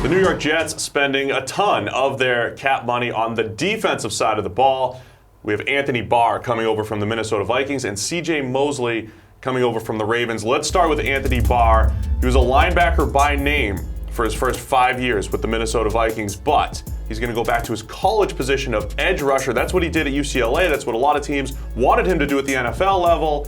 The New York Jets spending a ton of their cap money on the defensive side of the ball. We have Anthony Barr coming over from the Minnesota Vikings and C.J. Mosley coming over from the Ravens. Let's start with Anthony Barr. He was a linebacker by name for his first 5 years with the Minnesota Vikings, but he's going to go back to his college position of edge rusher. That's what he did at UCLA. That's what a lot of teams wanted him to do at the NFL level.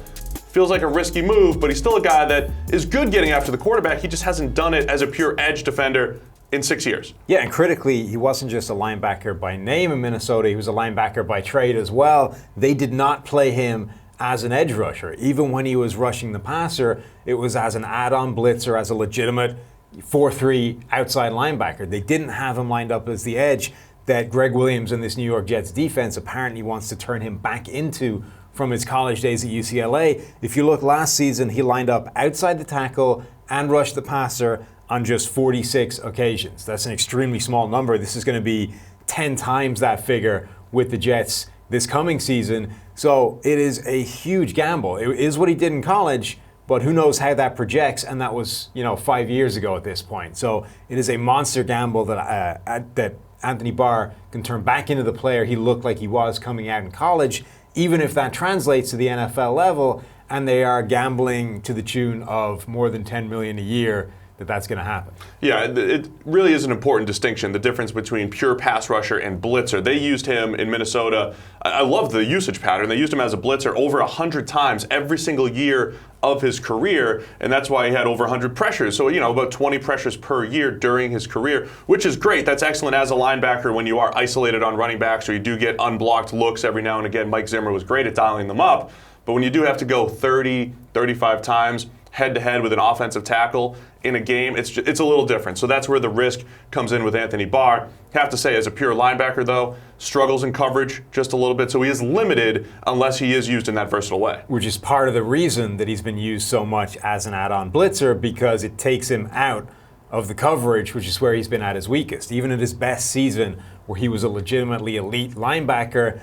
Feels like a risky move, but he's still a guy that is good getting after the quarterback. He just hasn't done it as a pure edge defender in 6 years. Yeah, and critically, he wasn't just a linebacker by name in Minnesota, he was a linebacker by trade as well. They did not play him as an edge rusher. Even when he was rushing the passer, it was as an add-on blitzer, as a legitimate 4-3 outside linebacker. They didn't have him lined up as the edge that Greg Williams and this New York Jets defense apparently wants to turn him back into from his college days at UCLA. If you look last season, he lined up outside the tackle and rushed the passer on just 46 occasions. That's an extremely small number. This is going to be 10 times that figure with the Jets this coming season. So it is a huge gamble. It is what he did in college, but who knows how that projects, and that was 5 years ago at this point. So it is a monster gamble that Anthony Barr can turn back into the player he looked like he was coming out in college, even if that translates to the NFL level, and they are gambling to the tune of more than $10 million a year that's going to happen. Yeah, it really is an important distinction, the difference between pure pass rusher and blitzer. They used him in Minnesota. I love the usage pattern. They used him as a blitzer over 100 times every single year of his career, and that's why he had over 100 pressures. So, about 20 pressures per year during his career, which is great. That's excellent as a linebacker when you are isolated on running backs or you do get unblocked looks every now and again. Mike Zimmer was great at dialing them up. But when you do have to go 30, 35 times head-to-head with an offensive tackle in a game, it's a little different. So that's where the risk comes in with Anthony Barr. Have to say, as a pure linebacker, though, struggles in coverage just a little bit, so he is limited unless he is used in that versatile way. Which is part of the reason that he's been used so much as an add-on blitzer, because it takes him out of the coverage, which is where he's been at his weakest. Even at his best season, where he was a legitimately elite linebacker,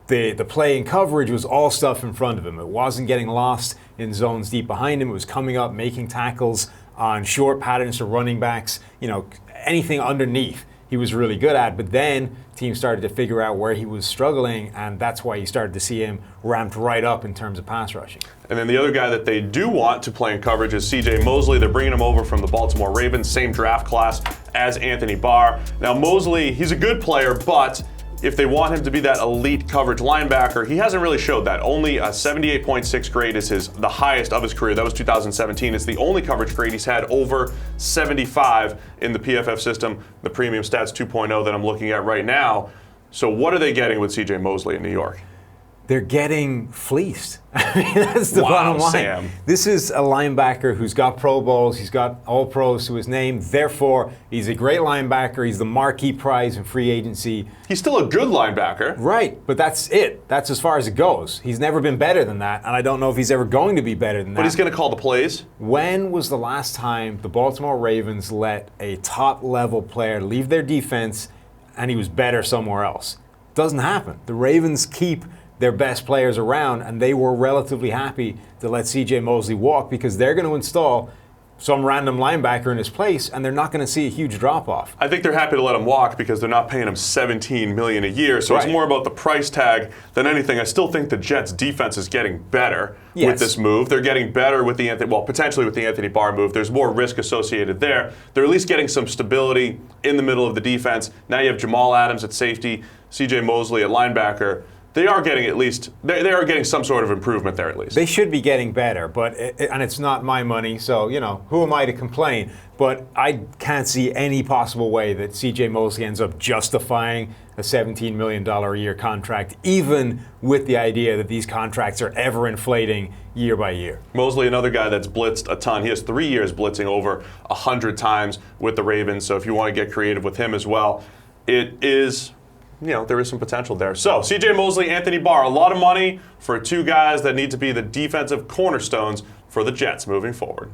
the play in coverage was all stuff in front of him. It wasn't getting lost in zones deep behind him. It was coming up, making tackles on short patterns to running backs. Anything underneath he was really good at. But then teams started to figure out where he was struggling, and that's why you started to see him ramped right up in terms of pass rushing. And then the other guy that they do want to play in coverage is C.J. Mosley. They're bringing him over from the Baltimore Ravens, same draft class as Anthony Barr. Now Mosley, he's a good player, but if they want him to be that elite coverage linebacker, he hasn't really showed that. Only a 78.6 grade is the highest of his career. That was 2017. It's the only coverage grade he's had over 75 in the PFF system, the Premium Stats 2.0 that I'm looking at right now. So what are they getting with C.J. Mosley in New York? They're getting fleeced. That's the bottom line. Sam. This is a linebacker who's got Pro Bowls, he's got All Pros to his name, therefore he's a great linebacker, he's the marquee prize in free agency. He's still a good linebacker. Right, but that's it. That's as far as it goes. He's never been better than that, and I don't know if he's ever going to be better than that. But he's going to call the plays. When was the last time the Baltimore Ravens let a top-level player leave their defense and he was better somewhere else? Doesn't happen. The Ravens keep their best players around, and they were relatively happy to let C.J. Mosley walk because they're going to install some random linebacker in his place, and they're not going to see a huge drop-off. I think they're happy to let him walk because they're not paying him $17 million a year, so It's more about the price tag than anything. I still think the Jets' defense is getting better with this move. They're getting better with potentially with the Anthony Barr move. There's more risk associated there. They're at least getting some stability in the middle of the defense. Now you have Jamal Adams at safety, C.J. Mosley at linebacker. They are getting they are getting some sort of improvement there at least. They should be getting better, and it's not my money, so who am I to complain? But I can't see any possible way that C.J. Mosley ends up justifying a $17 million a year contract, even with the idea that these contracts are ever inflating year by year. Mosley, another guy that's blitzed a ton. He has 3 years blitzing over 100 times with the Ravens, so if you want to get creative with him as well, it is there is some potential there. So, C.J. Mosley, Anthony Barr, a lot of money for two guys that need to be the defensive cornerstones for the Jets moving forward.